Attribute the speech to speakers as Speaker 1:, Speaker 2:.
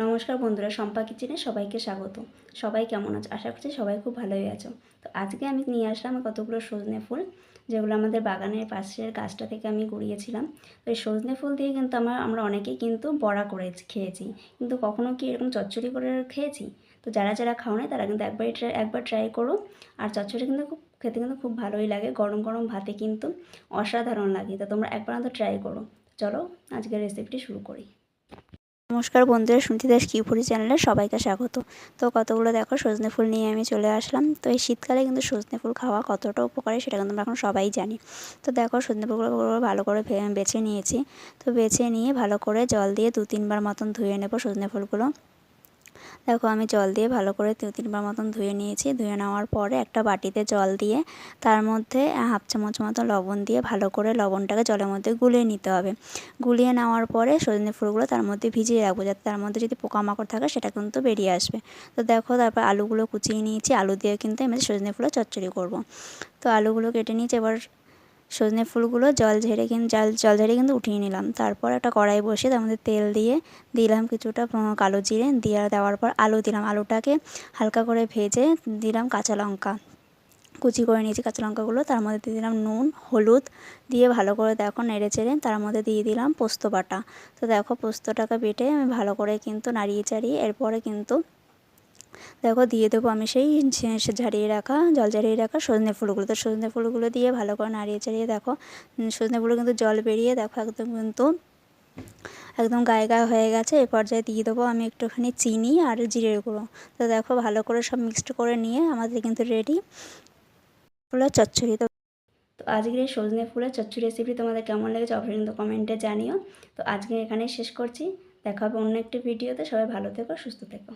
Speaker 1: নমস্কার বন্ধুরা, শম্পা কিচেনে সবাইকে স্বাগত। সবাই কেমন আছো? আশা করছি সবাই খুব ভালোই আছো। তো আজকে আমি নিয়ে আসলাম কতগুলো সজনে ফুল, যেগুলো আমাদের বাগানের পাশের গাছটা থেকে আমি কুড়িয়েছিলাম। তো এই সজনে ফুল দিয়ে কিন্তু আমরা অনেকেই কিন্তু বড়া করে খেয়েছি, কিন্তু কখনো কি এরকম চচ্চড়ি করে খেয়েছি? তো যারা যারা খাও না তারা কিন্তু একবার ট্রাই করো। আর চচ্চড়ি কিন্তু খেতে কিন্তু খুব ভালোই লাগে, গরম গরম ভাতে কিন্তু অসাধারণ লাগে। তো তোমরা একবার তো ট্রাই করো। চলো আজকের রেসিপিটি শুরু করি। নমস্কার বন্ধুরা, সুনিতি দাস কিউপুরি চ্যানেলে সবাইকে স্বাগত। তো কতগুলো দেখো সজনে ফুল নিয়ে আমি চলে আসলাম। তো এই শীতকালে কিন্তু সজনে ফুল খাওয়া কতটা উপকারী সেটা কিন্তু আমরা এখন সবাই জানি। তো দেখো সজনে ফুলগুলো ভালো করে বেছে নিয়েছি। তো বেছে নিয়ে ভালো করে জল দিয়ে 2-3 বার মতন ধুয়ে নেবো সজনে ফুলগুলো। দেখো আমি জল দিয়ে ভালো করে 2-3 বার মতন ধুয়ে নিয়েছি। ধুয়ে নেওয়ার পরে একটা বাটিতে জল দিয়ে তার মধ্যে 1/2 চামচ মতো লবণ দিয়ে ভালো করে লবণটাকে জলের মধ্যে গুলিয়ে নিতে হবে। গুলিয়ে নেওয়ার পরে সজনে ফুলগুলো তার মধ্যে ভিজিয়ে রাখবো, যাতে তার মধ্যে যদি পোকামাকড় থাকে সেটা কিন্তু বেরিয়ে আসবে। তো দেখো তারপর আলুগুলো কুচিয়ে নিয়েছি, আলু দিয়ে কিন্তু আমি সজনে ফুলের চচ্চড়ি করব। তো আলুগুলো কেটে নিয়েছি। এবার সজনে ফুলগুলো জল ঝেড়ে কিন্তু উঠিয়ে নিলাম। তারপর একটা কড়াই বসিয়ে তার মধ্যে তেল দিয়ে দিলাম কিছুটা কালো জিরে, দেওয়ার পর আলু দিলাম। আলুটাকে হালকা করে ভেজে দিলাম কাঁচা লঙ্কা কুচি করে নিয়েছি। কাঁচা লঙ্কাগুলো তার মধ্যে দিয়ে দিলাম নুন, হলুদ দিয়ে ভালো করে দেখো নেড়ে চেড়ে তার মধ্যে দিয়ে দিলাম পোস্ত বাটা। তো দেখো পোস্তটাকে বেটে আমি ভালো করে কিন্তু নাড়িয়ে চাড়িয়ে এরপরে কিন্তু দেখো দিয়ে দেবো আমি সেই জল ঝারিয়ে রাখা সজনে ফুলগুলো। তো সজনে ফুলগুলো দিয়ে ভালো করে নাড়িয়ে চাড়িয়ে দেখো সজনে ফুলগুলো কিন্তু জল বেরিয়ে দেখো একদম গায়ে গায়ে হয়ে গেছে। এই পর্যায়ে দিয়ে দেবো আমি একটুখানি চিনি আর জিরের গুঁড়ো। তো দেখো ভালো করে সব মিক্সড করে নিয়ে আমাদের কিন্তু রেডি ফুলের চচ্চড়ি। তো আজকের এই সজনে ফুলের চচ্চড়ি রেসিপি তোমাদের কেমন লেগেছে অবশ্যই কিন্তু কমেন্টে জানিও। তো আজকে এখানেই শেষ করছি। দেখা হবে অন্য একটি ভিডিওতে। সবাই ভালো থেকো, সুস্থ থেকো।